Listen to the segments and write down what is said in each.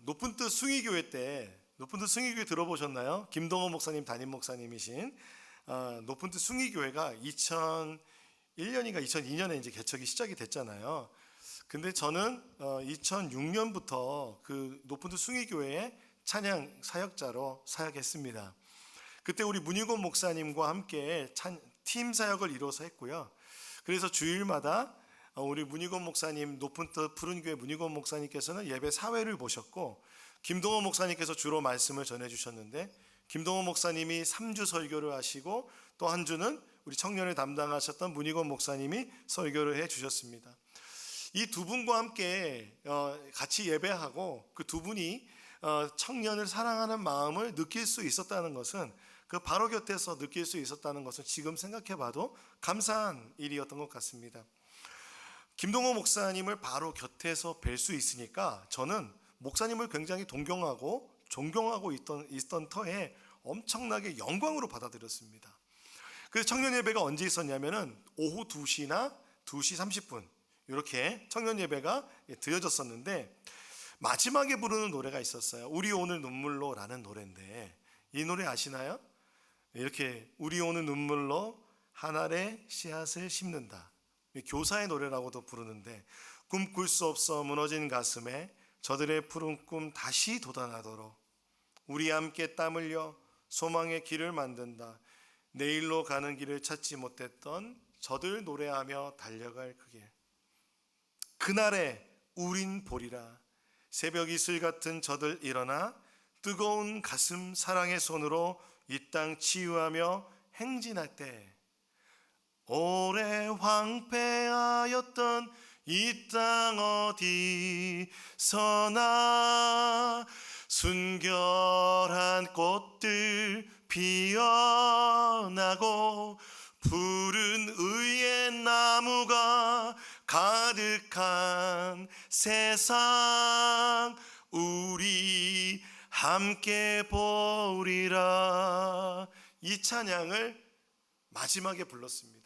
높은 뜻 숭의교회 때, 높은 뜻 숭의교회 들어보셨나요? 김동호 목사님 담임 목사님이신 높은 뜻 숭의교회가 2001년인가 2002년에 이제 개척이 시작이 됐잖아요. 근데 저는 2006년부터 그 높은 뜻 숭의교회의 찬양 사역자로 사역했습니다. 그때 우리 문희곤 목사님과 함께 팀 사역을 이뤄서 했고요. 그래서 주일마다 우리 문희곤 목사님, 높은 뜻 푸른교회 문희곤 목사님께서는 예배 사회를 보셨고, 김동호 목사님께서 주로 말씀을 전해주셨는데, 김동호 목사님이 3주 설교를 하시고 또 한 주는 우리 청년을 담당하셨던 문희곤 목사님이 설교를 해주셨습니다. 이 두 분과 함께 같이 예배하고 그 두 분이 청년을 사랑하는 마음을 느낄 수 있었다는 것은, 그 바로 곁에서 느낄 수 있었다는 것은 지금 생각해봐도 감사한 일이었던 것 같습니다. 김동호 목사님을 바로 곁에서 뵐 수 있으니까 저는 목사님을 굉장히 동경하고 존경하고 있던 터에 엄청나게 영광으로 받아들였습니다. 그래서 청년 예배가 언제 있었냐면은 오후 2시나 2시 30분 이렇게 청년 예배가 드려졌었는데, 마지막에 부르는 노래가 있었어요. 우리 오늘 눈물로 라는 노래인데, 이 노래 아시나요? 이렇게 우리 오늘 눈물로 한 알의 씨앗을 심는다. 교사의 노래라고도 부르는데, 꿈꿀 수 없어 무너진 가슴에 저들의 푸른 꿈 다시 돋아나도록 우리 함께 땀 흘려 소망의 길을 만든다. 내일로 가는 길을 찾지 못했던 저들 노래하며 달려갈 그 길. 그날에 우린 보리라. 새벽 이슬 같은 저들 일어나 뜨거운 가슴 사랑의 손으로 이 땅 치유하며 행진할 때, 오래 황폐하였던 이 땅 어디서나 순결한 꽃들 피어나고 푸른 의의 나무가 가득한 세상, 우리 함께 보리라. 이 찬양을 마지막에 불렀습니다.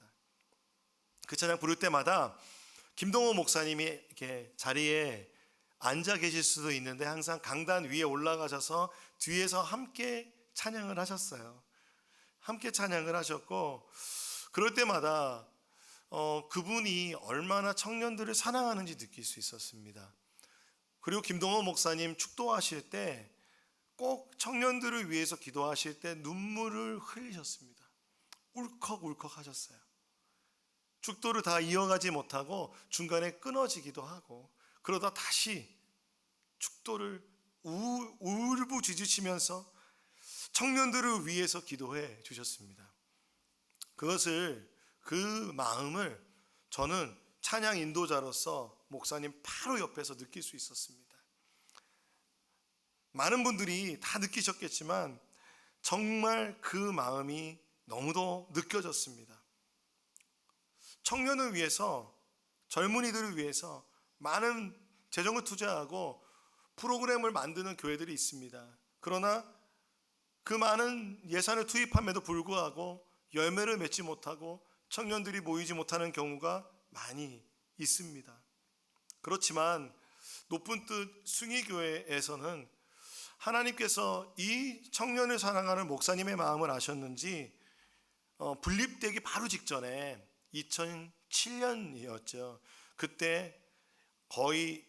그 찬양 부를 때마다 김동호 목사님이 이렇게 자리에 앉아 계실 수도 있는데 항상 강단 위에 올라가셔서 뒤에서 함께 찬양을 하셨어요. 함께 찬양을 하셨고, 그럴 때마다 그분이 얼마나 청년들을 사랑하는지 느낄 수 있었습니다. 그리고 김동호 목사님 축도하실 때 꼭 청년들을 위해서 기도하실 때 눈물을 흘리셨습니다. 울컥울컥 하셨어요. 축도를 다 이어가지 못하고 중간에 끊어지기도 하고, 그러다 다시 축도를 울부짖으시면서 청년들을 위해서 기도해 주셨습니다. 그 마음을 저는 찬양 인도자로서 목사님 바로 옆에서 느낄 수 있었습니다. 많은 분들이 다 느끼셨겠지만 정말 그 마음이 너무도 느껴졌습니다. 청년을 위해서, 젊은이들을 위해서 많은 재정을 투자하고 프로그램을 만드는 교회들이 있습니다. 그러나 그 많은 예산을 투입함에도 불구하고 열매를 맺지 못하고 청년들이 모이지 못하는 경우가 많이 있습니다. 그렇지만 높은 뜻 숭의교회에서는 하나님께서 이 청년을 사랑하는 목사님의 마음을 아셨는지 분립되기 바로 직전에 2007년이었죠. 그때 거의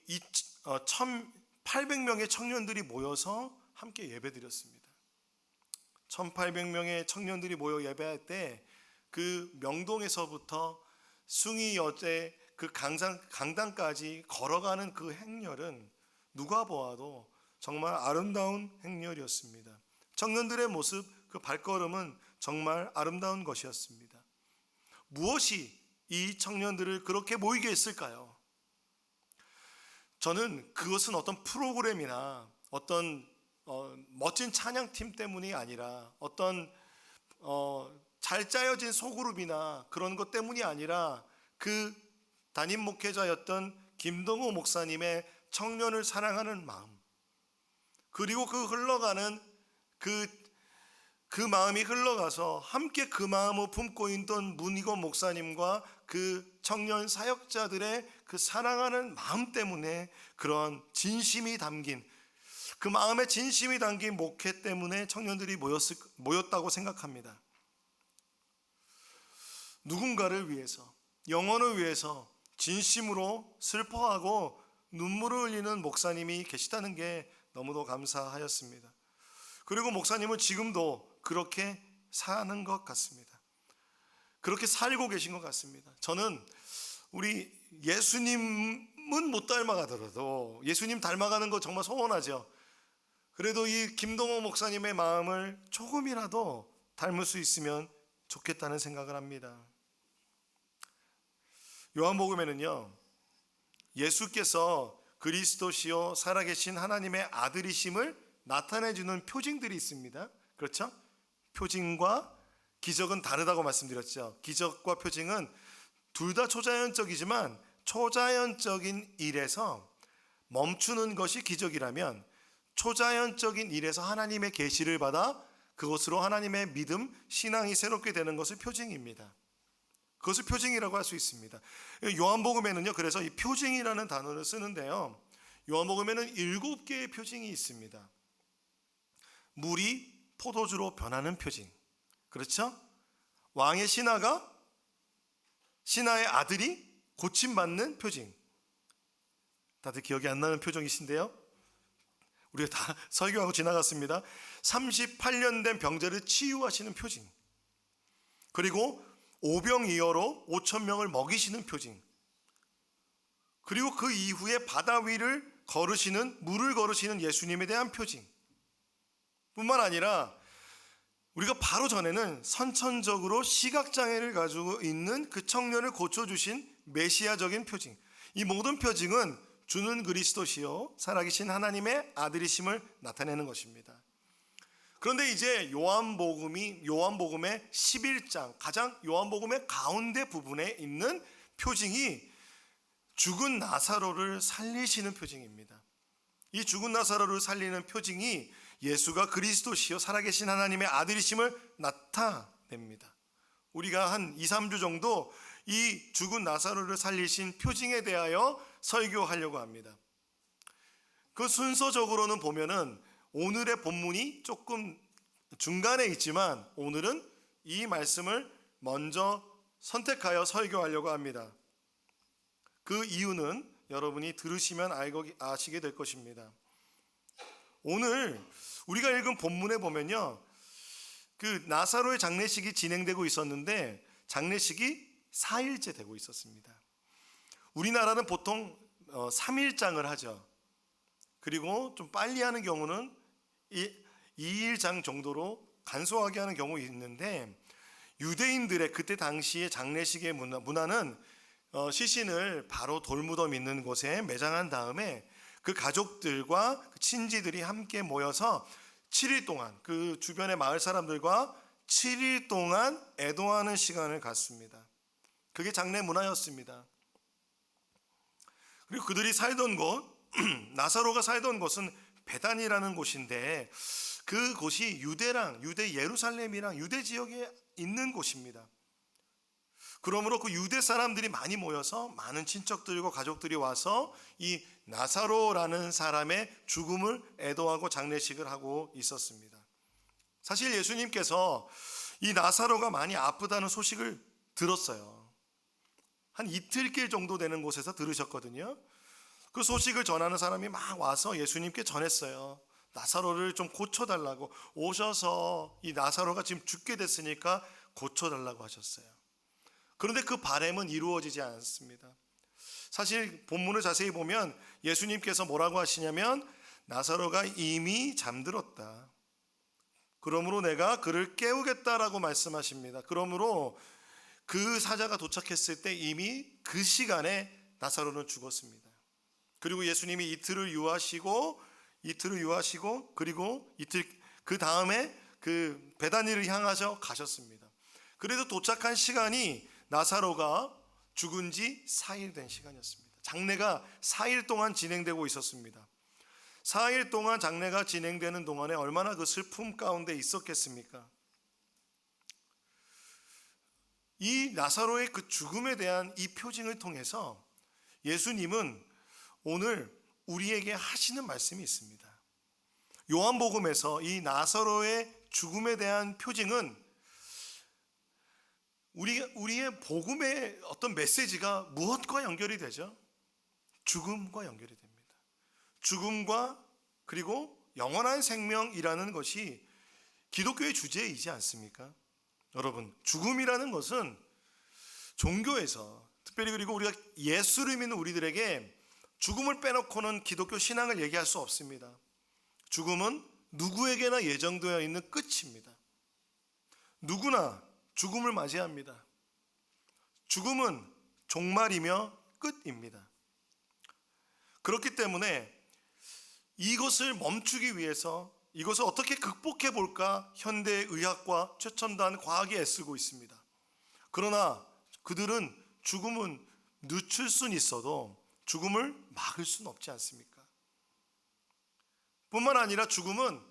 1,800명의 청년들이 모여서 함께 예배드렸습니다. 1,800명의 청년들이 모여 예배할 때 그 명동에서부터 숭의여제 그 강당까지 걸어가는 그 행렬은 누가 보아도 정말 아름다운 행렬이었습니다. 청년들의 모습, 그 발걸음은 정말 아름다운 것이었습니다. 무엇이 이 청년들을 그렇게 모이게 했을까요? 저는 그것은 어떤 프로그램이나 어떤 멋진 찬양팀 때문이 아니라, 어떤 잘 짜여진 소그룹이나 그런 것 때문이 아니라, 그 담임 목회자였던 김동호 목사님의 청년을 사랑하는 마음, 그리고 그 흘러가는 그 마음이 흘러가서 함께 그 마음을 품고 있던 문희곤 목사님과 그 청년 사역자들의 그 사랑하는 마음 때문에 그런 진심이 담긴, 그 마음에 진심이 담긴 목회 때문에 청년들이 모였다고 생각합니다. 누군가를 위해서, 영혼을 위해서 진심으로 슬퍼하고 눈물을 흘리는 목사님이 계시다는 게 너무도 감사하였습니다. 그리고 목사님은 지금도 그렇게 사는 것 같습니다. 그렇게 살고 계신 것 같습니다. 저는 우리 예수님은 못 닮아가더라도 예수님 닮아가는 거 정말 소원하죠. 그래도 이 김동호 목사님의 마음을 조금이라도 닮을 수 있으면 좋겠다는 생각을 합니다. 요한복음에는요, 예수께서 그리스도시요 살아계신 하나님의 아들이심을 나타내주는 표징들이 있습니다. 그렇죠? 표징과 기적은 다르다고 말씀드렸죠. 기적과 표징은 둘 다 초자연적이지만 초자연적인 일에서 멈추는 것이 기적이라면 초자연적인 일에서 하나님의 계시를 받아 그것으로 하나님의 믿음, 신앙이 새롭게 되는 것을 표징입니다. 그것을 표징이라고 할 수 있습니다. 요한복음에는요, 그래서 이 표징이라는 단어를 쓰는데요, 요한복음에는 7개의 표징이 있습니다. 물이 포도주로 변하는 표징, 그렇죠? 왕의 신하의 아들이 고침받는 표징. 다들 기억이 안 나는 표정이신데요, 우리가 다 설교하고 지나갔습니다. 38년 된 병자를 치유하시는 표징, 그리고 오병이어로 5,000명을 먹이시는 표징, 그리고 그 이후에 바다 위를 물을 걸으시는 예수님에 대한 표징 뿐만 아니라 우리가 바로 전에는 선천적으로 시각장애를 가지고 있는 그 청년을 고쳐주신 메시아적인 표징, 이 모든 표징은 주는 그리스도시요 살아계신 하나님의 아들이심을 나타내는 것입니다. 그런데 이제 요한복음의 11장, 가장 요한복음의 가운데 부분에 있는 표징이 죽은 나사로를 살리시는 표징입니다. 이 죽은 나사로를 살리는 표징이 예수가 그리스도시요 살아계신 하나님의 아들이심을 나타냅니다. 우리가 한 2-3주 정도 이 죽은 나사로를 살리신 표징에 대하여 설교하려고 합니다. 그 순서적으로는 보면은 오늘의 본문이 조금 중간에 있지만 오늘은 이 말씀을 먼저 선택하여 설교하려고 합니다. 그 이유는 여러분이 들으시면 아시게 될 것입니다. 오늘 우리가 읽은 본문에 보면요, 그 나사로의 장례식이 진행되고 있었는데 장례식이 4일째 되고 있었습니다. 우리나라는 보통 3일장을 하죠. 그리고 좀 빨리 하는 경우는 2일장 정도로 간소하게 하는 경우 있는데, 유대인들의 그때 당시의 장례식의 문화는 시신을 바로 돌무덤 있는 곳에 매장한 다음에 그 가족들과 친지들이 함께 모여서 7일 동안 그 주변의 마을 사람들과 7일 동안 애도하는 시간을 갖습니다. 그게 장례 문화였습니다. 그리고 그들이 살던 곳, 나사로가 살던 곳은 베단이라는 곳인데 그 곳이 유대 예루살렘이랑 유대 지역에 있는 곳입니다. 그러므로 그 유대 사람들이 많이 모여서 많은 친척들과 가족들이 와서 이 나사로라는 사람의 죽음을 애도하고 장례식을 하고 있었습니다. 사실 예수님께서 이 나사로가 많이 아프다는 소식을 들었어요. 한 이틀길 정도 되는 곳에서 들으셨거든요. 그 소식을 전하는 사람이 막 와서 예수님께 전했어요. 나사로를 좀 고쳐달라고, 오셔서 이 나사로가 지금 죽게 됐으니까 고쳐달라고 하셨어요. 그런데 그 바람은 이루어지지 않습니다. 사실 본문을 자세히 보면 예수님께서 뭐라고 하시냐면, 나사로가 이미 잠들었다. 그러므로 내가 그를 깨우겠다라고 말씀하십니다. 그러므로 그 사자가 도착했을 때 이미 그 시간에 나사로는 죽었습니다. 그리고 예수님이 이틀을 유하시고 그리고 그 다음에 그 베다니를 향하셔 가셨습니다. 그래도 도착한 시간이 나사로가 죽은 지 4일 된 시간이었습니다. 장례가 4일 동안 진행되고 있었습니다. 4일 동안 장례가 진행되는 동안에 얼마나 그 슬픔 가운데 있었겠습니까? 이 나사로의 그 죽음에 대한 이 표징을 통해서 예수님은 오늘 우리에게 하시는 말씀이 있습니다. 요한복음에서 이 나사로의 죽음에 대한 표징은 우리의 복음의 어떤 메시지가 무엇과 연결이 되죠? 죽음과 연결이 됩니다. 죽음과 그리고 영원한 생명이라는 것이 기독교의 주제이지 않습니까? 여러분, 죽음이라는 것은 종교에서 특별히 그리고 우리가 예수를 믿는 우리들에게 죽음을 빼놓고는 기독교 신앙을 얘기할 수 없습니다. 죽음은 누구에게나 예정되어 있는 끝입니다. 누구나 죽음을 맞이합니다. 죽음은 종말이며 끝입니다. 그렇기 때문에 이것을 멈추기 위해서 이것을 어떻게 극복해 볼까 현대의학과 최첨단 과학이 애쓰고 있습니다. 그러나 그들은 죽음은 늦출 수는 있어도 죽음을 막을 수는 없지 않습니까? 뿐만 아니라 죽음은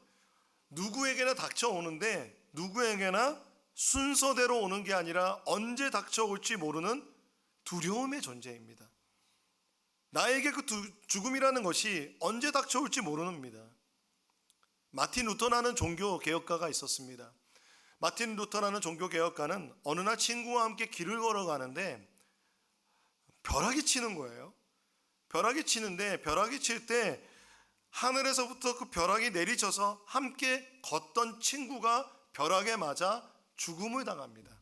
누구에게나 닥쳐오는데 누구에게나 순서대로 오는 게 아니라 언제 닥쳐올지 모르는 두려움의 존재입니다. 나에게 그 죽음이라는 것이 언제 닥쳐올지 모릅니다. 마틴 루터라는 종교 개혁가가 있었습니다. 마틴 루터라는 종교 개혁가는 어느 날 친구와 함께 길을 걸어가는데 벼락이 치는 거예요. 벼락이 치는데 벼락이 칠 때 하늘에서부터 그 벼락이 내리쳐서 함께 걷던 친구가 벼락에 맞아 죽음을 당합니다.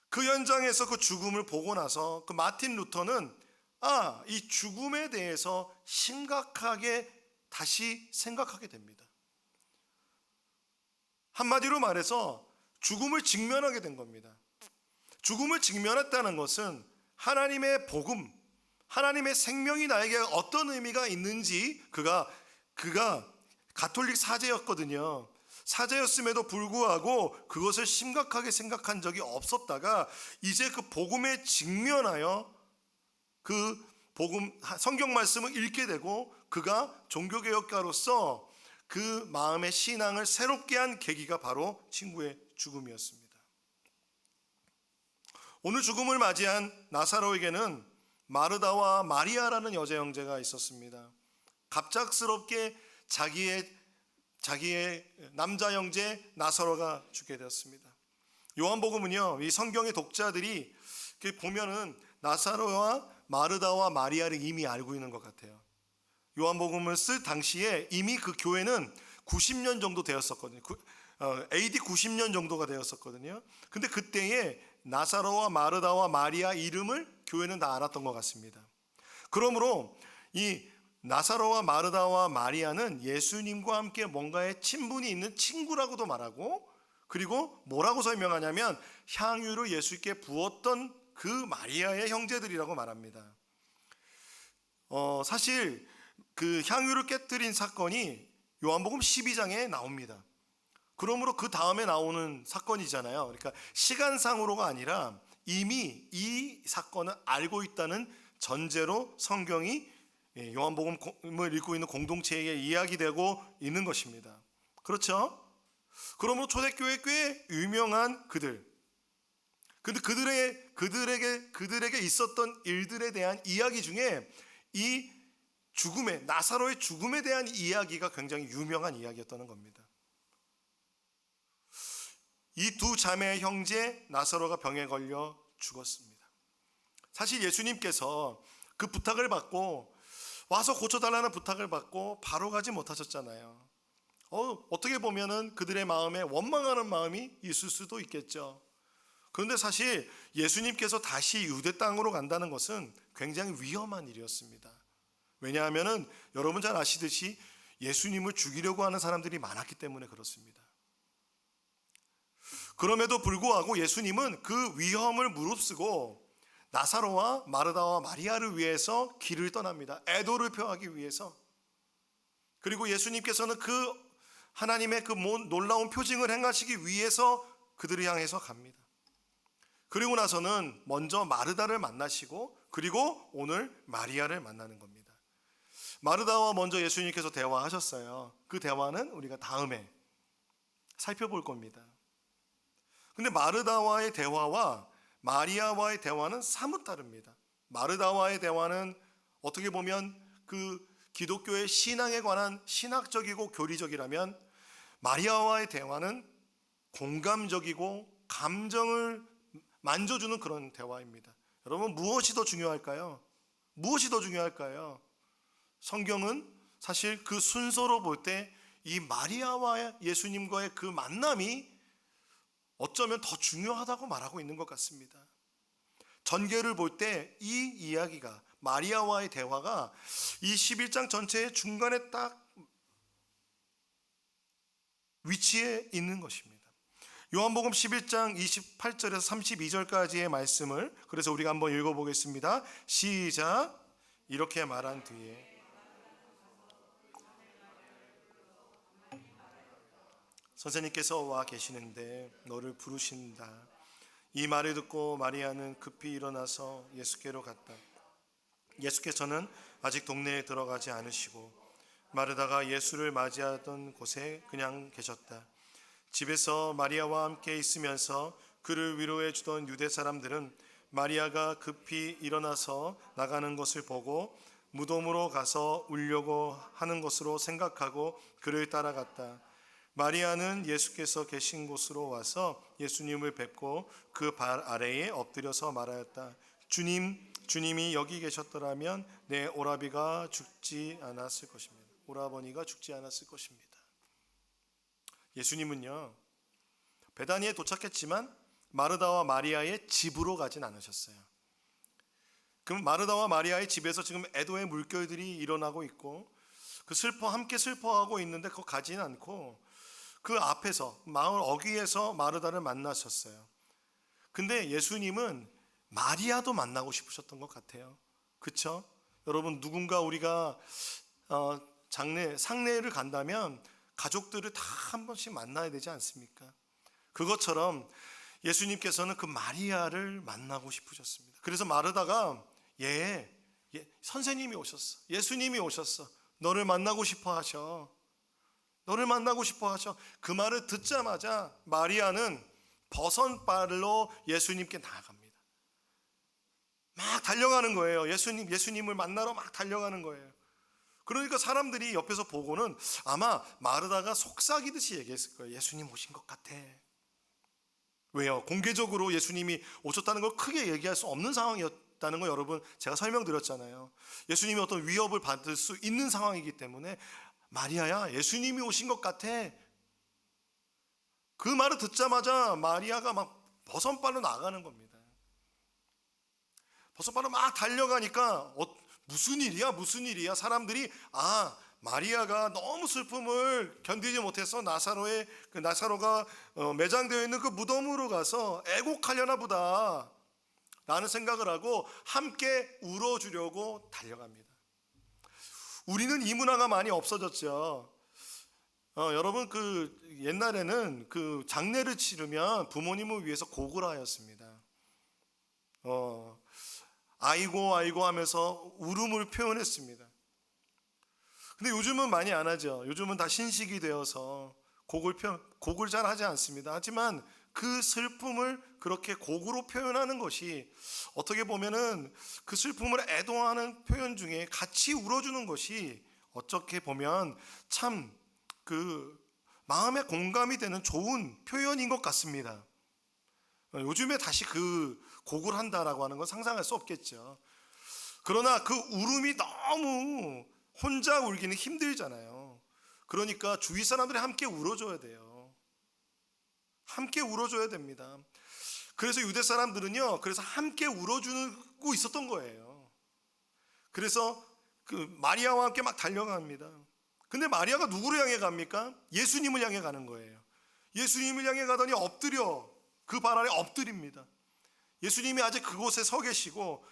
그 현장에서 그 죽음을 보고 나서 그 마틴 루터는 이 죽음에 대해서 심각하게 다시 생각하게 됩니다. 한마디로 말해서 죽음을 직면하게 된 겁니다. 죽음을 직면했다는 것은 하나님의 복음, 하나님의 생명이 나에게 어떤 의미가 있는지 그가 가톨릭 사제였거든요. 사제였음에도 불구하고 그것을 심각하게 생각한 적이 없었다가 이제 그 복음에 직면하여 그 복음 성경 말씀을 읽게 되고 그가 종교개혁가로서 그 마음의 신앙을 새롭게 한 계기가 바로 친구의 죽음이었습니다. 오늘 죽음을 맞이한 나사로에게는 마르다와 마리아라는 여자 형제가 있었습니다. 갑작스럽게 자기의 남자 형제 나사로가 죽게 되었습니다. 요한복음은요, 이 성경의 독자들이 보면은 나사로와 마르다와 마리아를 이미 알고 있는 것 같아요. 요한복음을 쓸 당시에 이미 그 교회는 90년 정도 되었었거든요. AD 90년 정도가 되었었거든요. 근데 그때에 나사로와 마르다와 마리아 이름을 교회는 다 알았던 것 같습니다. 그러므로 이 나사로와 마르다와 마리아는 예수님과 함께 뭔가의 친분이 있는 친구라고도 말하고, 그리고 뭐라고 설명하냐면 향유를 예수께 부었던 그 마리아의 형제들이라고 말합니다. 사실 그 향유를 깨뜨린 사건이 요한복음 12장에 나옵니다. 그러므로 그 다음에 나오는 사건이잖아요. 그러니까 시간상으로가 아니라 이미 이 사건을 알고 있다는 전제로 성경이 요한복음을 읽고 있는 공동체에게 이야기되고 있는 것입니다. 그렇죠? 그러므로 초대교회 꽤 유명한 그들, 근데 그들에게 있었던 일들에 대한 이야기 중에 이 나사로의 죽음에 대한 이야기가 굉장히 유명한 이야기였다는 겁니다. 이 두 자매의 형제 나사로가 병에 걸려 죽었습니다. 사실 예수님께서 그 부탁을 받고 와서 고쳐달라는 부탁을 받고 바로 가지 못하셨잖아요. 어떻게 보면은 그들의 마음에 원망하는 마음이 있을 수도 있겠죠. 그런데 사실 예수님께서 다시 유대 땅으로 간다는 것은 굉장히 위험한 일이었습니다. 왜냐하면은 여러분 잘 아시듯이 예수님을 죽이려고 하는 사람들이 많았기 때문에 그렇습니다. 그럼에도 불구하고 예수님은 그 위험을 무릅쓰고 나사로와 마르다와 마리아를 위해서 길을 떠납니다. 애도를 표하기 위해서. 그리고 예수님께서는 그 하나님의 그 놀라운 표징을 행하시기 위해서 그들을 향해서 갑니다. 그리고 나서는 먼저 마르다를 만나시고 그리고 오늘 마리아를 만나는 겁니다. 마르다와 먼저 예수님께서 대화하셨어요. 그 대화는 우리가 다음에 살펴볼 겁니다. 근데 마르다와의 대화와 마리아와의 대화는 사뭇 다릅니다. 마르다와의 대화는 어떻게 보면 그 기독교의 신앙에 관한 신학적이고 교리적이라면 마리아와의 대화는 공감적이고 감정을 만져주는 그런 대화입니다. 여러분, 무엇이 더 중요할까요? 무엇이 더 중요할까요? 성경은 사실 그 순서로 볼 때 이 마리아와 예수님과의 그 만남이 어쩌면 더 중요하다고 말하고 있는 것 같습니다. 전개를 볼 때 이 이야기가, 마리아와의 대화가 이 11장 전체의 중간에 딱 위치해 있는 것입니다. 요한복음 11장 28절에서 32절까지의 말씀을 그래서 우리가 한번 읽어보겠습니다. 시작. 이렇게 말한 뒤에 선생님께서 와 계시는데 너를 부르신다. 이 말을 듣고 마리아는 급히 일어나서 예수께로 갔다. 예수께서는 아직 동네에 들어가지 않으시고 마르다가 예수를 맞이하던 곳에 그냥 계셨다. 집에서 마리아와 함께 있으면서 그를 위로해 주던 유대 사람들은 마리아가 급히 일어나서 나가는 것을 보고 무덤으로 가서 울려고 하는 것으로 생각하고 그를 따라갔다. 마리아는 예수께서 계신 곳으로 와서 예수님을 뵙고 그 발 아래에 엎드려서 말하였다. 주님이 여기 계셨더라면 내 오라비가 죽지 않았을 것입니다. 오라버니가 죽지 않았을 것입니다. 예수님은요, 베다니에 도착했지만 마르다와 마리아의 집으로 가진 않으셨어요. 그럼 마르다와 마리아의 집에서 지금 애도의 물결들이 일어나고 있고 함께 슬퍼하고 있는데 그거 가지는 않고 그 앞에서 마을 어귀에서 마르다를 만나셨어요. 근데 예수님은 마리아도 만나고 싶으셨던 것 같아요. 그렇죠? 여러분, 누군가 우리가 상례를 간다면 가족들을 다 한 번씩 만나야 되지 않습니까? 그것처럼 예수님께서는 그 마리아를 만나고 싶으셨습니다. 그래서 마르다가 선생님이 오셨어, 예수님이 오셨어, 너를 만나고 싶어 하셔. 너를 만나고 싶어 하셔. 그 말을 듣자마자 마리아는 버선발로 예수님께 나아갑니다. 막 달려가는 거예요. 예수님을 만나러 막 달려가는 거예요. 그러니까 사람들이 옆에서 보고는 아마 마르다가 속삭이듯이 얘기했을 거예요. 예수님 오신 것 같아. 왜요? 공개적으로 예수님이 오셨다는 걸 크게 얘기할 수 없는 상황이었다는 거 여러분 제가 설명드렸잖아요. 예수님이 어떤 위협을 받을 수 있는 상황이기 때문에 마리아야, 예수님이 오신 것 같아. 그 말을 듣자마자 마리아가 막 버선발로 나가는 겁니다. 버선발로 막 달려가니까 무슨 일이야? 사람들이 마리아가 너무 슬픔을 견디지 못해서 나사로가 매장되어 있는 그 무덤으로 가서 애곡하려나 보다 라는 생각을 하고 함께 울어주려고 달려갑니다. 우리는 이 문화가 많이 없어졌죠. 여러분, 그 옛날에는 그 장례를 치르면 부모님을 위해서 곡을 하였습니다. 아이고 하면서 울음을 표현했습니다. 근데 요즘은 많이 안 하죠. 요즘은 다 신식이 되어서 곡을 잘 하지 않습니다. 하지만 그 슬픔을 그렇게 곡으로 표현하는 것이 어떻게 보면은 그 슬픔을 애도하는 표현 중에 같이 울어주는 것이 어떻게 보면 참 그 마음에 공감이 되는 좋은 표현인 것 같습니다. 요즘에 다시 그 곡을 한다라고 하는 건 상상할 수 없겠죠. 그러나 그 울음이 너무 혼자 울기는 힘들잖아요. 그러니까 주위 사람들이 함께 울어줘야 돼요. 함께 울어줘야 됩니다. 그래서 유대 사람들은요, 그래서 함께 울어주고 있었던 거예요. 그래서 그 마리아와 함께 막 달려갑니다. 근데 마리아가 누구를 향해 갑니까? 예수님을 향해 가는 거예요. 예수님을 향해 가더니 엎드려 그 발 아래 엎드립니다. 예수님이 아직 그곳에 서 계시고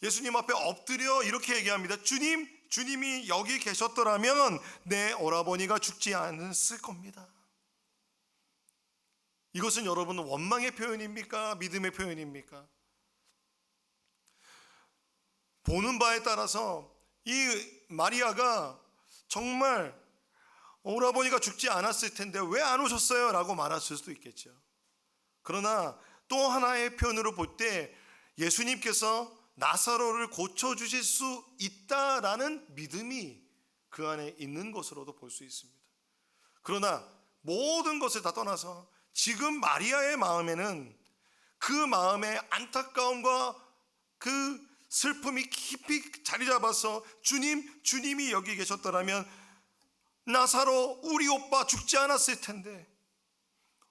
예수님 앞에 엎드려 이렇게 얘기합니다. 주님이 여기 계셨더라면 내 오라버니가 죽지 않았을 겁니다. 이것은 여러분 원망의 표현입니까? 믿음의 표현입니까? 보는 바에 따라서 이 마리아가 정말 오라버니가 죽지 않았을 텐데 왜 안 오셨어요? 라고 말했을 수도 있겠죠. 그러나 또 하나의 표현으로 볼 때 예수님께서 나사로를 고쳐주실 수 있다라는 믿음이 그 안에 있는 것으로도 볼 수 있습니다. 그러나 모든 것을 다 떠나서 지금 마리아의 마음에는 그 마음의 안타까움과 그 슬픔이 깊이 자리 잡아서 주님이 여기 계셨더라면 나사로 우리 오빠 죽지 않았을 텐데,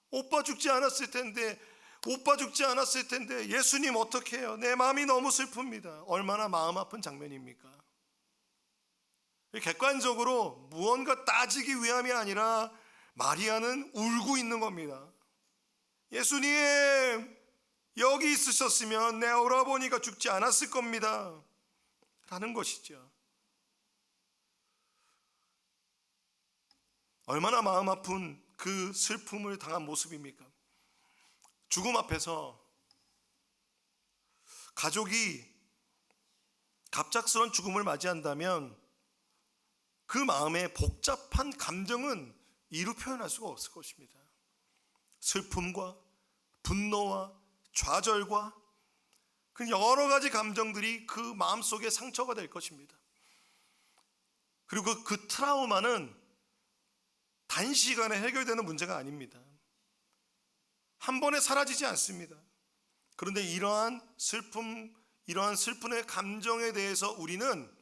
오빠 죽지 않았을 텐데 예수님 어떻게 해요? 내 마음이 너무 슬픕니다. 얼마나 마음 아픈 장면입니까? 객관적으로 무언가 따지기 위함이 아니라 마리아는 울고 있는 겁니다. 예수님, 여기 있으셨으면 내 오라버니가 죽지 않았을 겁니다 라는 것이죠. 얼마나 마음 아픈 그 슬픔을 당한 모습입니까? 죽음 앞에서 가족이 갑작스런 죽음을 맞이한다면 그 마음의 복잡한 감정은 이루 표현할 수가 없을 것입니다. 슬픔과 분노와 좌절과 그 여러 가지 감정들이 그 마음속에 상처가 될 것입니다. 그리고 그 트라우마는 단시간에 해결되는 문제가 아닙니다. 한 번에 사라지지 않습니다. 그런데 이러한 슬픔의 감정에 대해서 우리는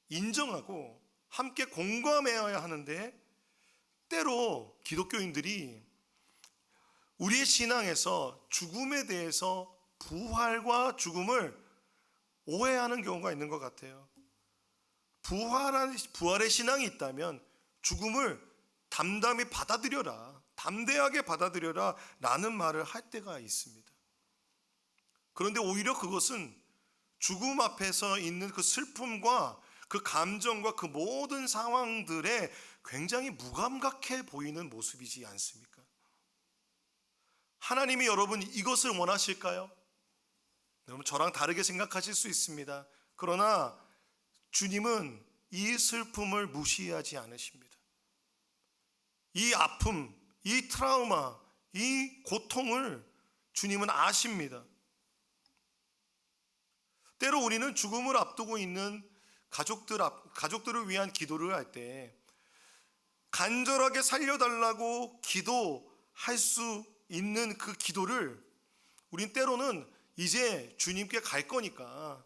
인정하고 함께 공감해야 하는데, 때로 기독교인들이 우리의 신앙에서 죽음에 대해서 부활과 죽음을 오해하는 경우가 있는 것 같아요. 부활의 신앙이 있다면 죽음을 담대하게 받아들여라 라는 말을 할 때가 있습니다. 그런데 오히려 그것은 죽음 앞에서 있는 그 슬픔과 그 감정과 그 모든 상황들에 굉장히 무감각해 보이는 모습이지 않습니까? 하나님이 여러분 이것을 원하실까요? 여러분 저랑 다르게 생각하실 수 있습니다. 그러나 주님은 이 슬픔을 무시하지 않으십니다. 이 아픔, 이 트라우마, 이 고통을 주님은 아십니다. 때로 우리는 죽음을 앞두고 있는 가족들을 위한 기도를 할 때 간절하게 살려달라고 기도할 수 있는 그 기도를 우린 때로는 이제 주님께 갈 거니까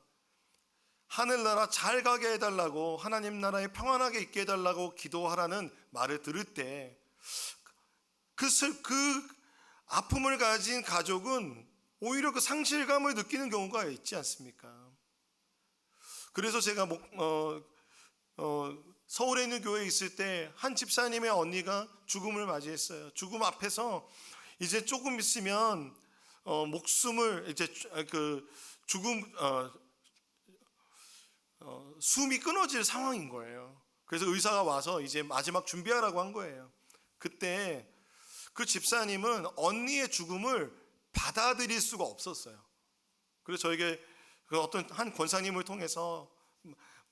하늘나라 잘 가게 해달라고, 하나님 나라에 평안하게 있게 해달라고 기도하라는 말을 들을 때 그 아픔을 가진 가족은 오히려 그 상실감을 느끼는 경우가 있지 않습니까? 그래서 제가 서울에 있는 교회에 있을 때 한 집사님의 언니가 죽음을 맞이했어요. 죽음 앞에서 이제 조금 있으면 목숨을 이제 숨이 끊어질 상황인 거예요. 그래서 의사가 와서 이제 마지막 준비하라고 한 거예요. 그때 그 집사님은 언니의 죽음을 받아들일 수가 없었어요. 그래서 저에게 어떤 한 권사님을 통해서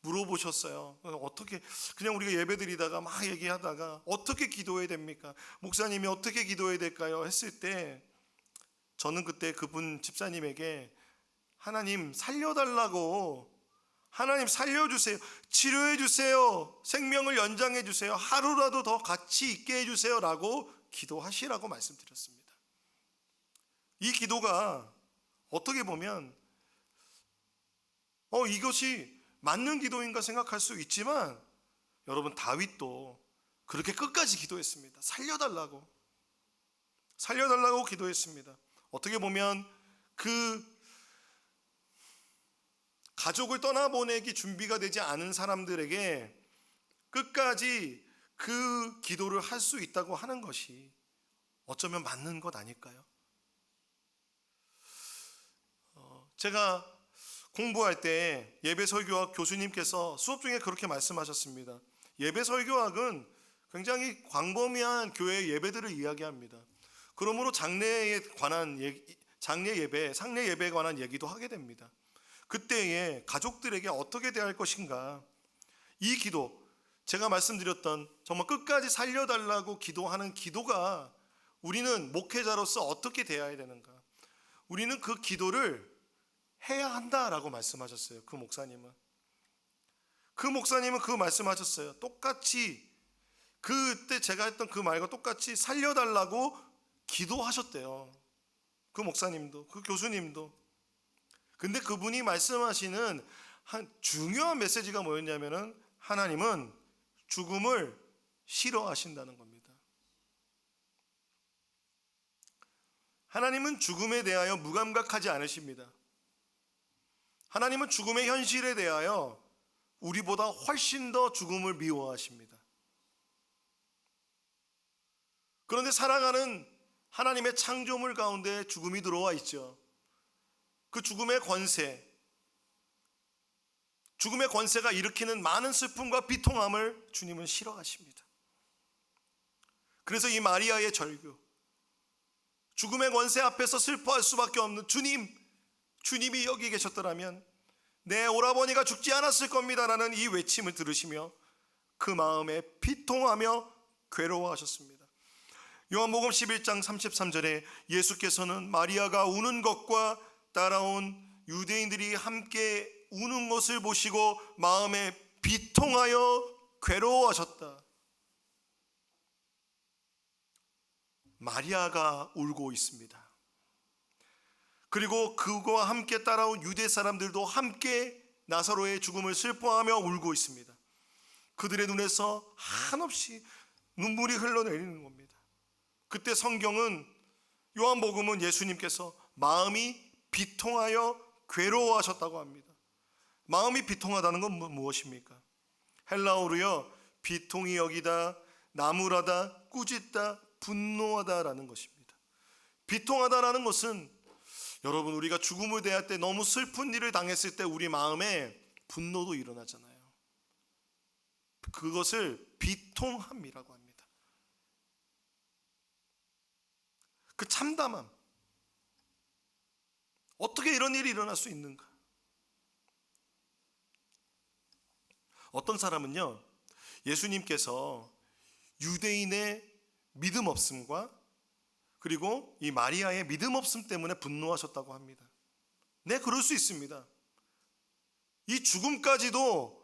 물어보셨어요. 어떻게, 그냥 우리가 예배드리다가 막 얘기하다가 어떻게 기도해야 됩니까? 목사님이 어떻게 기도해야 될까요? 했을 때 저는 그때 그분 집사님에게 하나님 살려달라고, 하나님 살려주세요, 치료해주세요, 생명을 연장해주세요, 하루라도 더 같이 있게 해주세요 라고 기도하시라고 말씀드렸습니다. 이 기도가 어떻게 보면 이것이 맞는 기도인가 생각할 수 있지만, 여러분 다윗도 그렇게 끝까지 기도했습니다. 살려달라고 기도했습니다. 어떻게 보면 그 가족을 떠나보내기 준비가 되지 않은 사람들에게 끝까지 그 기도를 할 수 있다고 하는 것이 어쩌면 맞는 것 아닐까요? 제가 공부할 때 예배 설교학 교수님께서 수업 중에 그렇게 말씀하셨습니다. 예배 설교학은 굉장히 광범위한 교회의 예배들을 이야기합니다. 그러므로 장례 예배, 상례 예배에 관한 얘기도 하게 됩니다. 그때에 가족들에게 어떻게 대할 것인가, 이 기도, 제가 말씀드렸던 정말 끝까지 살려달라고 기도하는 기도가 우리는 목회자로서 어떻게 대해야 되는가, 우리는 그 기도를 해야 한다라고 말씀하셨어요. 그 목사님은. 그 목사님은 그 말씀하셨어요. 똑같이 그때 제가 했던 그 말과 똑같이 살려달라고 기도하셨대요. 그 목사님도, 그 교수님도. 근데 그분이 말씀하시는 한 중요한 메시지가 뭐였냐면은 하나님은 죽음을 싫어하신다는 겁니다. 하나님은 죽음에 대하여 무감각하지 않으십니다. 하나님은 죽음의 현실에 대하여 우리보다 훨씬 더 죽음을 미워하십니다. 그런데 살아가는 하나님의 창조물 가운데 죽음이 들어와 있죠. 그 죽음의 권세가 일으키는 많은 슬픔과 비통함을 주님은 싫어하십니다. 그래서 이 마리아의 절규, 죽음의 권세 앞에서 슬퍼할 수밖에 없는 주님이 여기 계셨더라면 내 오라버니가 죽지 않았을 겁니다라는 이 외침을 들으시며 그 마음에 비통하며 괴로워하셨습니다. 요한복음 11장 33절에 예수께서는 마리아가 우는 것과 따라온 유대인들이 함께 우는 것을 보시고 마음에 비통하여 괴로워하셨다. 마리아가 울고 있습니다. 그리고 그와 함께 따라온 유대 사람들도 함께 나사로의 죽음을 슬퍼하며 울고 있습니다. 그들의 눈에서 한없이 눈물이 흘러내리는 겁니다. 그때 성경은, 요한복음은 예수님께서 마음이 비통하여 괴로워하셨다고 합니다. 마음이 비통하다는 건 무엇입니까? 헬라어로요, 비통히 여기다, 나무라다, 꾸짖다, 분노하다라는 것입니다. 비통하다라는 것은 여러분, 우리가 죽음을 대할 때 너무 슬픈 일을 당했을 때 우리 마음에 분노도 일어나잖아요. 그것을 비통함이라고 합니다. 그 참담함, 어떻게 이런 일이 일어날 수 있는가? 어떤 사람은요, 예수님께서 유대인의 믿음 없음과 그리고 이 마리아의 믿음 없음 때문에 분노하셨다고 합니다. 네, 그럴 수 있습니다. 이 죽음까지도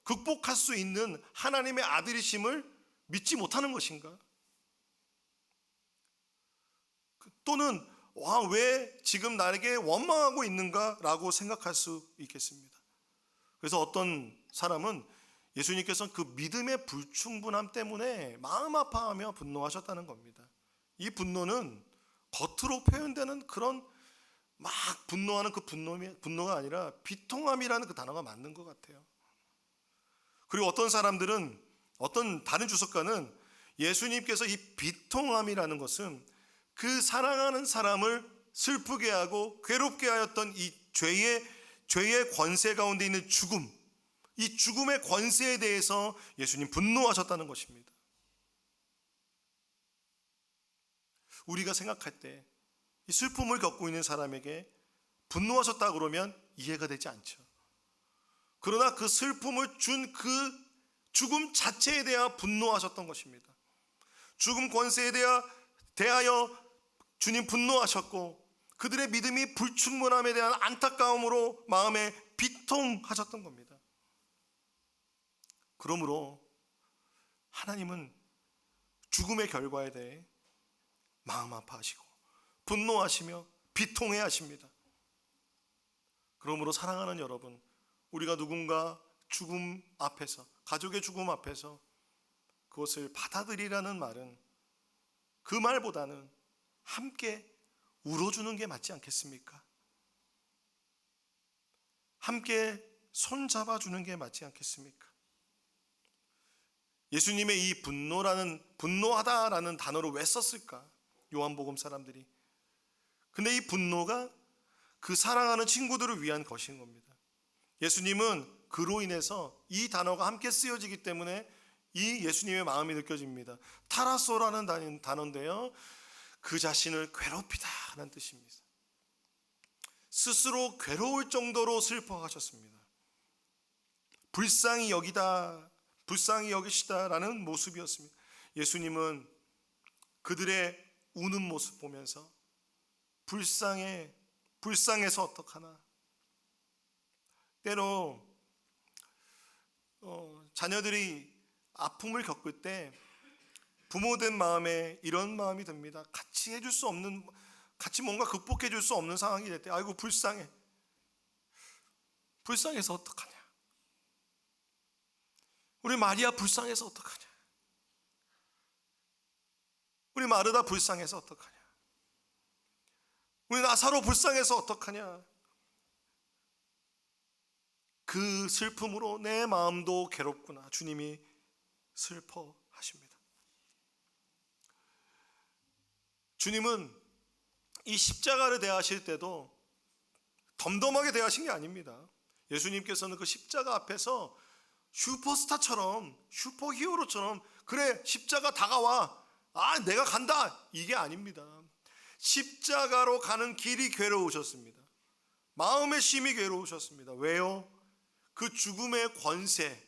극복할 수 있는 하나님의 아들이심을 믿지 못하는 것인가? 또는 왜 지금 나에게 원망하고 있는가라고 생각할 수 있겠습니다. 그래서 어떤 사람은 예수님께서는 그 믿음의 불충분함 때문에 마음 아파하며 분노하셨다는 겁니다. 이 분노는 겉으로 표현되는 그런 막 분노하는 그 분노가 아니라 비통함이라는 그 단어가 맞는 것 같아요. 그리고 어떤 사람들은, 어떤 다른 주석가는 예수님께서 이 비통함이라는 것은 그 사랑하는 사람을 슬프게 하고 괴롭게 하였던 이 죄의 권세 가운데 있는 죽음, 이 죽음의 권세에 대해서 예수님 분노하셨다는 것입니다. 우리가 생각할 때 이 슬픔을 겪고 있는 사람에게 분노하셨다 그러면 이해가 되지 않죠. 그러나 그 슬픔을 준 그 죽음 자체에 대하여 분노하셨던 것입니다. 죽음 권세에 대하여 주님 분노하셨고, 그들의 믿음이 불충분함에 대한 안타까움으로 마음에 비통하셨던 겁니다. 그러므로 하나님은 죽음의 결과에 대해 마음 아파하시고 분노하시며 비통해 하십니다. 그러므로 사랑하는 여러분, 우리가 누군가 죽음 앞에서, 가족의 죽음 앞에서 그것을 받아들이라는 말은, 그 말보다는 함께 울어주는 게 맞지 않겠습니까? 함께 손잡아주는 게 맞지 않겠습니까? 예수님의 이 분노하다라는 단어를 왜 썼을까? 요한복음 사람들이. 근데 이 분노가 그 사랑하는 친구들을 위한 것인 겁니다. 예수님은 그로 인해서 이 단어가 함께 쓰여지기 때문에 이 예수님의 마음이 느껴집니다. 타라소라는 단어인데요, 그 자신을 괴롭히다라는 뜻입니다. 스스로 괴로울 정도로 슬퍼하셨습니다. 불쌍히 여기시다라는 모습이었습니다. 예수님은 그들의 우는 모습 보면서 불쌍해서 어떡하나. 때로 자녀들이 아픔을 겪을 때 부모된 마음에 이런 마음이 듭니다. 같이 해줄 수 없는, 같이 뭔가 극복해 줄 수 없는 상황이 될 때, 아이고 불쌍해. 불쌍해서 어떡하냐. 우리 마리아 불쌍해서 어떡하냐. 우리 마르다 불쌍해서 어떡하냐. 우리 나사로 불쌍해서 어떡하냐. 그 슬픔으로 내 마음도 괴롭구나. 주님이 슬퍼하십니다. 주님은 이 십자가를 대하실 때도 덤덤하게 대하신 게 아닙니다. 예수님께서는 그 십자가 앞에서 슈퍼스타처럼, 슈퍼히어로처럼, 그래 십자가 다가와, 아 내가 간다, 이게 아닙니다. 십자가로 가는 길이 괴로우셨습니다. 마음의 심이 괴로우셨습니다. 왜요? 그 죽음의 권세,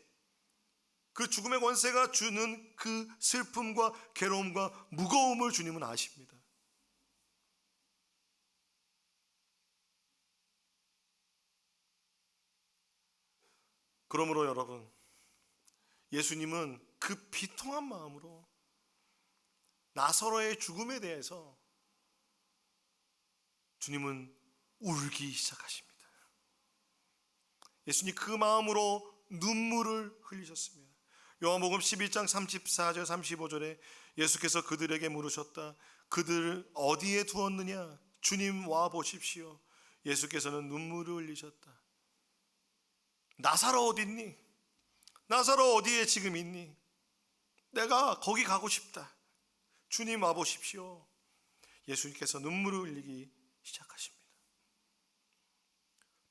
그 죽음의 권세가 주는 그 슬픔과 괴로움과 무거움을 주님은 아십니다. 그러므로 여러분, 예수님은 그 비통한 마음으로 나사로의 죽음에 대해서 주님은 울기 시작하십니다. 예수님 그 마음으로 눈물을 흘리셨습니다. 요한복음 11장 34절 35절에 예수께서 그들에게 물으셨다. 그들을 어디에 두었느냐? 주님 와 보십시오. 예수께서는 눈물을 흘리셨다. 나사로 어디 있니? 나사로 어디에 지금 있니? 내가 거기 가고 싶다. 주님 와 보십시오. 예수님께서 눈물을 흘리기 시작하십니다.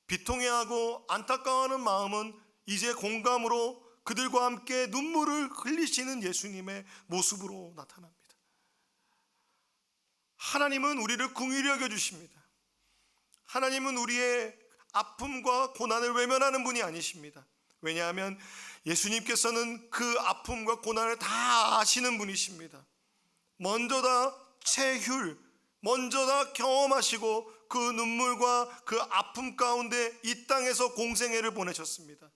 비통해하고 안타까워하는 마음은 이제 공감으로 그들과 함께 눈물을 흘리시는 예수님의 모습으로 나타납니다. 하나님은 우리를 긍휼히 여겨주십니다. 하나님은 우리의 아픔과 고난을 외면하는 분이 아니십니다. 왜냐하면 예수님께서는 그 아픔과 고난을 다 아시는 분이십니다. 먼저 다 체휼, 먼저 다 경험하시고 그 눈물과 그 아픔 가운데 이 땅에서 공생애를 보내셨습니다.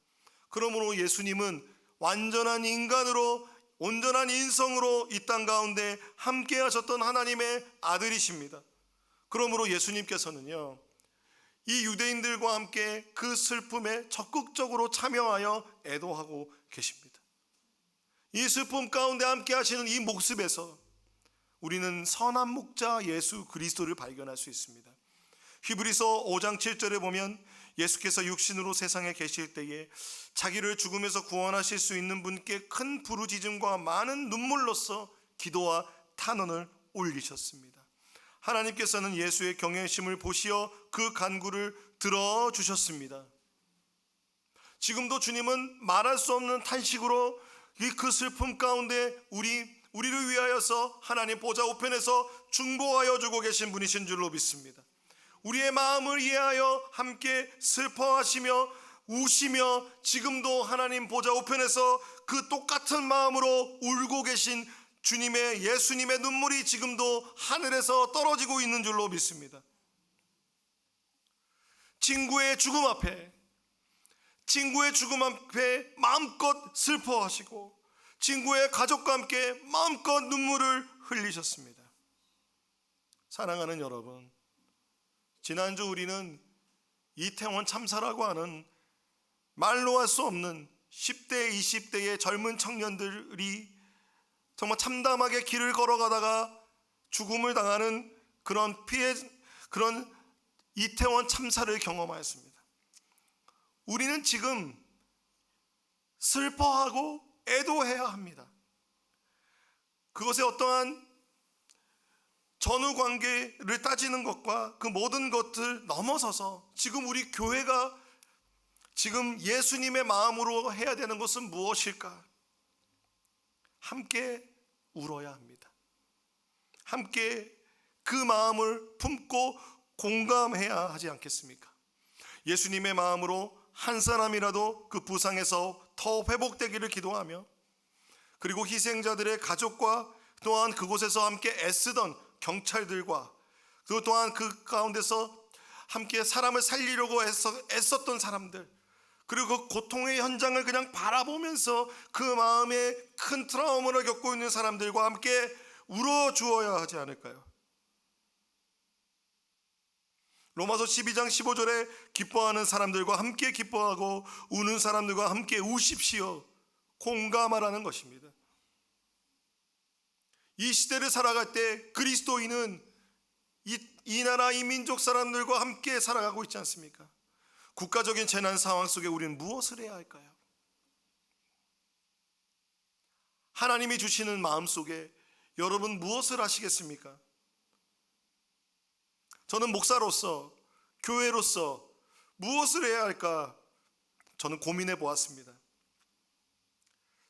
그러므로 예수님은 완전한 인간으로, 온전한 인성으로 이 땅 가운데 함께 하셨던 하나님의 아들이십니다. 그러므로 예수님께서는요, 이 유대인들과 함께 그 슬픔에 적극적으로 참여하여 애도하고 계십니다. 이 슬픔 가운데 함께 하시는 이 모습에서 우리는 선한 목자 예수 그리스도를 발견할 수 있습니다. 히브리서 5장 7절에 보면 예수께서 육신으로 세상에 계실 때에 자기를 죽음에서 구원하실 수 있는 분께 큰 부르짖음과 많은 눈물로써 기도와 탄원을 올리셨습니다. 하나님께서는 예수의 경외심을 보시어 그 간구를 들어주셨습니다. 지금도 주님은 말할 수 없는 탄식으로 그 슬픔 가운데 우리를 위하여서 하나님 보좌 우편에서 중보하여 주고 계신 분이신 줄로 믿습니다. 우리의 마음을 이해하여 함께 슬퍼하시며 우시며 지금도 하나님 보좌 우편에서 그 똑같은 마음으로 울고 계신 주님의, 예수님의 눈물이 지금도 하늘에서 떨어지고 있는 줄로 믿습니다. 친구의 죽음 앞에 마음껏 슬퍼하시고 친구의 가족과 함께 마음껏 눈물을 흘리셨습니다. 사랑하는 여러분, 지난주 우리는 이태원 참사라고 하는 말로 할 수 없는 10대, 20대의 젊은 청년들이 정말 참담하게 길을 걸어가다가 죽음을 당하는 그런 이태원 참사를 경험하였습니다. 우리는 지금 슬퍼하고 애도해야 합니다. 그것의 어떠한 전후 관계를 따지는 것과 그 모든 것을 넘어서서 지금 우리 교회가 지금 예수님의 마음으로 해야 되는 것은 무엇일까? 함께 울어야 합니다. 함께 그 마음을 품고 공감해야 하지 않겠습니까? 예수님의 마음으로 한 사람이라도 그 부상에서 더 회복되기를 기도하며, 그리고 희생자들의 가족과 또한 그곳에서 함께 애쓰던 경찰들과 그 또한 그 가운데서 함께 사람을 살리려고 애썼던 사람들, 그리고 그 고통의 현장을 그냥 바라보면서 그 마음에 큰 트라우마를 겪고 있는 사람들과 함께 울어주어야 하지 않을까요? 로마서 12장 15절에 기뻐하는 사람들과 함께 기뻐하고 우는 사람들과 함께 우십시오. 공감하라는 것입니다. 이 시대를 살아갈 때 그리스도인은 이 나라 이 민족 사람들과 함께 살아가고 있지 않습니까? 국가적인 재난 상황 속에 우리는 무엇을 해야 할까요? 하나님이 주시는 마음 속에 여러분 무엇을 하시겠습니까? 저는 목사로서, 교회로서 무엇을 해야 할까? 저는 고민해 보았습니다.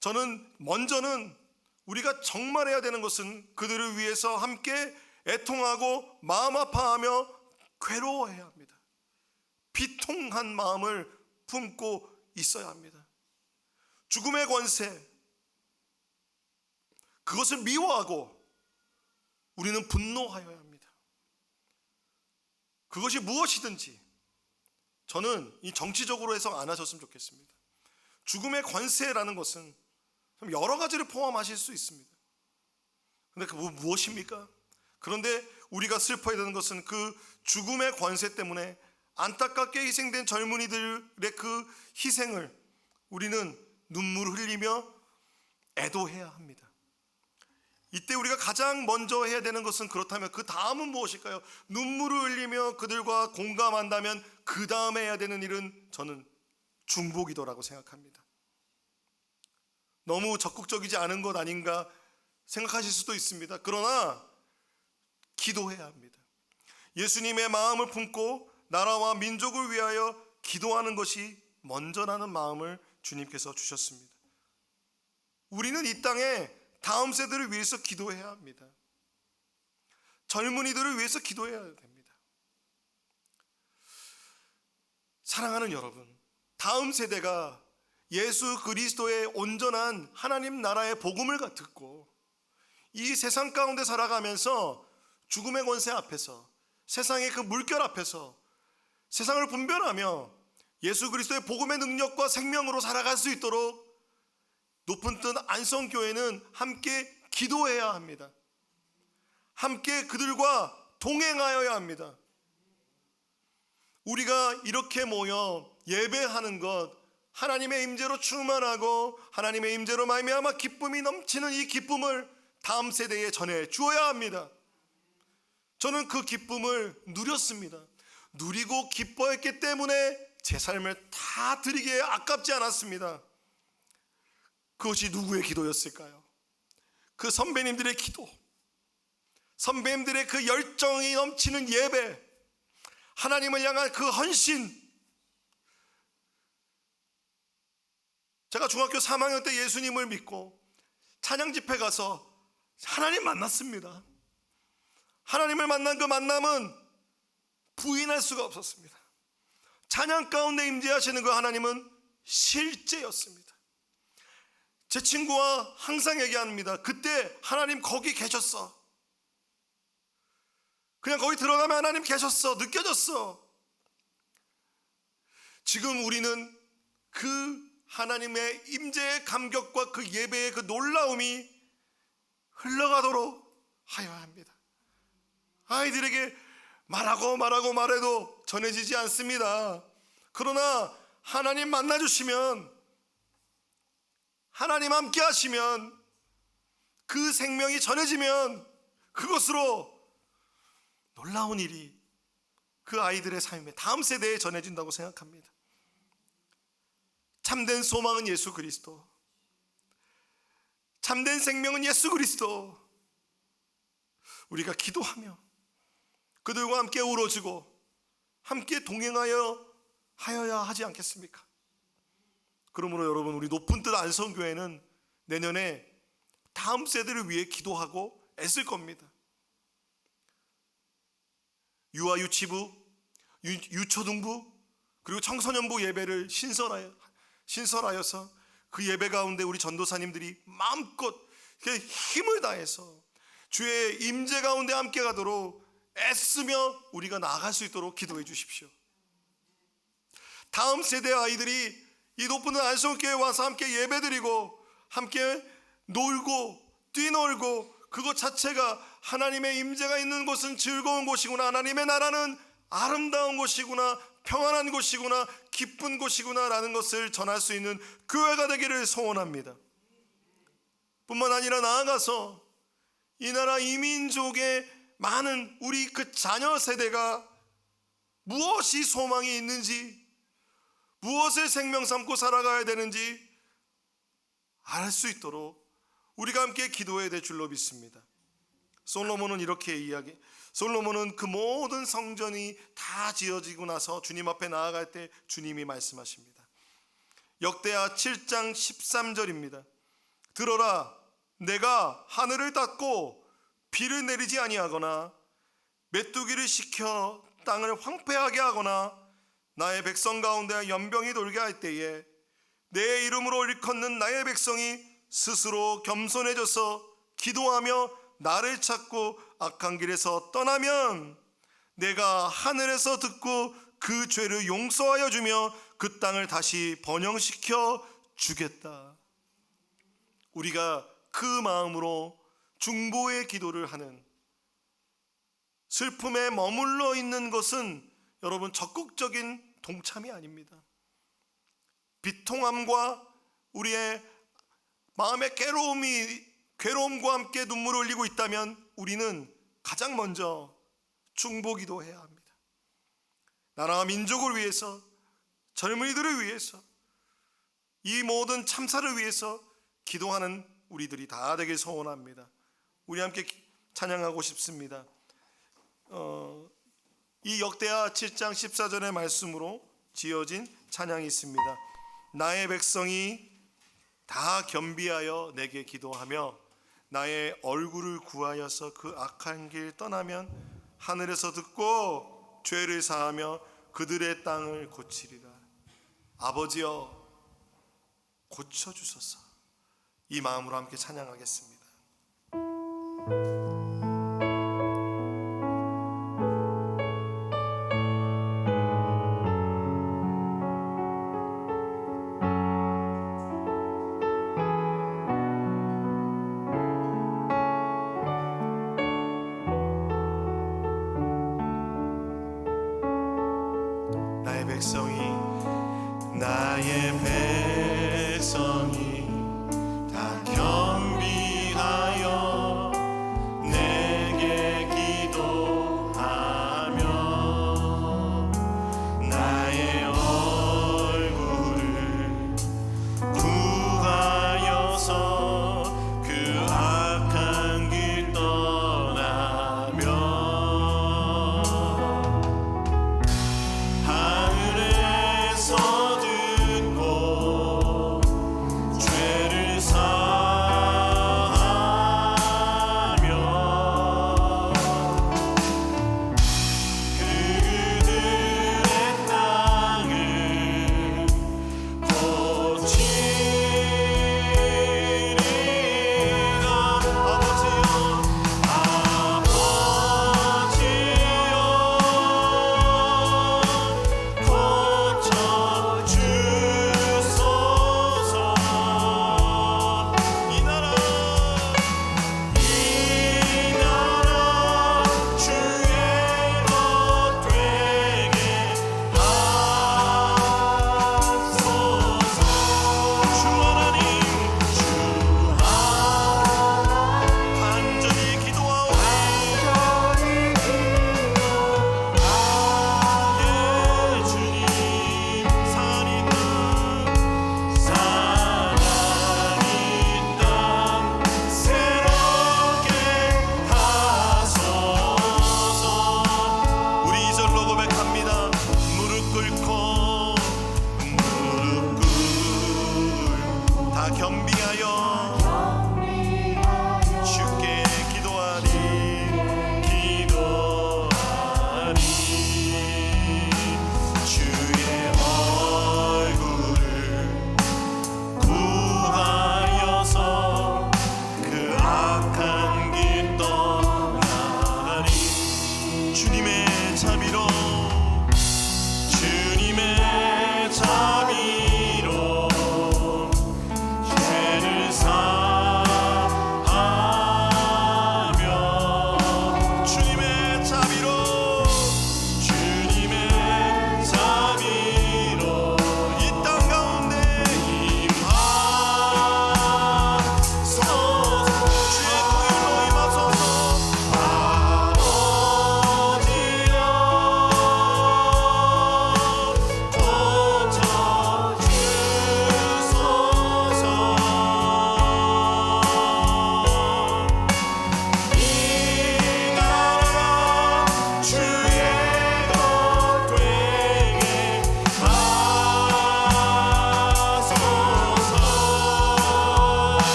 저는 먼저는 우리가 정말 해야 되는 것은 그들을 위해서 함께 애통하고 마음 아파하며 괴로워해야 합니다. 비통한 마음을 품고 있어야 합니다. 죽음의 권세, 그것을 미워하고 우리는 분노하여야 합니다. 그것이 무엇이든지 저는 이 정치적으로 해석 안 하셨으면 좋겠습니다. 죽음의 권세라는 것은 여러 가지를 포함하실 수 있습니다. 그런데 그 무엇입니까? 그런데 우리가 슬퍼야 되는 것은 그 죽음의 권세 때문에 안타깝게 희생된 젊은이들의 그 희생을 우리는 눈물을 흘리며 애도해야 합니다. 이때 우리가 가장 먼저 해야 되는 것은, 그렇다면 그 다음은 무엇일까요? 눈물을 흘리며 그들과 공감한다면 그 다음에 해야 되는 일은 저는 중보기도라고 생각합니다. 너무 적극적이지 않은 것 아닌가 생각하실 수도 있습니다. 그러나 기도해야 합니다. 예수님의 마음을 품고 나라와 민족을 위하여 기도하는 것이 먼저라는 마음을 주님께서 주셨습니다. 우리는 이 땅에 다음 세대를 위해서 기도해야 합니다. 젊은이들을 위해서 기도해야 됩니다. 사랑하는 여러분, 다음 세대가 예수 그리스도의 온전한 하나님 나라의 복음을 듣고 이 세상 가운데 살아가면서 죽음의 권세 앞에서, 세상의 그 물결 앞에서 세상을 분별하며 예수 그리스도의 복음의 능력과 생명으로 살아갈 수 있도록 높은 뜻 안성교회는 함께 기도해야 합니다. 함께 그들과 동행하여야 합니다. 우리가 이렇게 모여 예배하는 것, 하나님의 임재로 충만하고 하나님의 임재로 말미암아 기쁨이 넘치는 이 기쁨을 다음 세대에 전해 주어야 합니다. 저는 그 기쁨을 누렸습니다. 누리고 기뻐했기 때문에 제 삶을 다 드리기에 아깝지 않았습니다. 그것이 누구의 기도였을까요? 그 선배님들의 기도, 선배님들의 그 열정이 넘치는 예배, 하나님을 향한 그 헌신. 제가 중학교 3학년 때 예수님을 믿고 찬양 집회 가서 하나님 만났습니다. 하나님을 만난 그 만남은 부인할 수가 없었습니다. 찬양 가운데 임재하시는 그 하나님은 실제였습니다. 제 친구와 항상 얘기합니다. 그때 하나님 거기 계셨어. 그냥 거기 들어가면 하나님 계셨어. 느껴졌어. 지금 우리는 그 하나님의 임재의 감격과 그 예배의 그 놀라움이 흘러가도록 하여야 합니다. 아이들에게 말해도 전해지지 않습니다. 그러나 하나님 만나주시면, 하나님 함께 하시면, 그 생명이 전해지면 그것으로 놀라운 일이 그 아이들의 삶에, 다음 세대에 전해진다고 생각합니다. 참된 소망은 예수 그리스도, 참된 생명은 예수 그리스도. 우리가 기도하며 그들과 함께 울어주고 함께 하여야 하지 않겠습니까? 그러므로 여러분, 우리 높은 뜻 안성교회는 내년에 다음 세대를 위해 기도하고 애쓸 겁니다. 유아 유치부, 유초등부, 그리고 청소년부 예배를 신설하여서 그 예배 가운데 우리 전도사님들이 마음껏 힘을 다해서 주의 임재 가운데 함께 가도록 애쓰며 우리가 나아갈 수 있도록 기도해 주십시오. 다음 세대 아이들이 이 높은 안성교회에 와서 함께 예배드리고 함께 놀고 뛰놀고 그것 자체가 하나님의 임재가 있는 곳은 즐거운 곳이구나, 하나님의 나라는 아름다운 곳이구나, 평안한 곳이구나, 기쁜 곳이구나 라는 것을 전할 수 있는 교회가 되기를 소원합니다. 뿐만 아니라 나아가서 이 나라 이민족의 많은 우리 그 자녀 세대가 무엇이 소망이 있는지, 무엇을 생명 삼고 살아가야 되는지 알 수 있도록 우리가 함께 기도해야 될 줄로 믿습니다. 솔로몬은 솔로몬은 그 모든 성전이 다 지어지고 나서 주님 앞에 나아갈 때 주님이 말씀하십니다. 역대하 7장 13절입니다. 들어라, 내가 하늘을 닫고 비를 내리지 아니하거나 메뚜기를 시켜 땅을 황폐하게 하거나 나의 백성 가운데 연병이 돌게 할 때에 내 이름으로 일컫는 나의 백성이 스스로 겸손해져서 기도하며 나를 찾고 악한 길에서 떠나면 내가 하늘에서 듣고 그 죄를 용서하여 주며 그 땅을 다시 번영시켜 주겠다. 우리가 그 마음으로 중보의 기도를 하는, 슬픔에 머물러 있는 것은 여러분 적극적인 동참이 아닙니다. 비통함과 우리의 마음의 괴로움과 함께 눈물을 흘리고 있다면 우리는 가장 먼저 중보기도해야 합니다. 나라와 민족을 위해서, 젊은이들을 위해서, 이 모든 참사를 위해서 기도하는 우리들이 다 되길 소원합니다. 우리 함께 찬양하고 싶습니다. 이 역대하 7장 14절의 말씀으로 지어진 찬양이 있습니다. 나의 백성이 다 겸비하여 내게 기도하며 나의 얼굴을 구하여서 그 악한 길 떠나면 하늘에서 듣고 죄를 사하며 그들의 땅을 고치리라. 아버지여 고쳐주소서. 이 마음으로 함께 찬양하겠습니다. 나의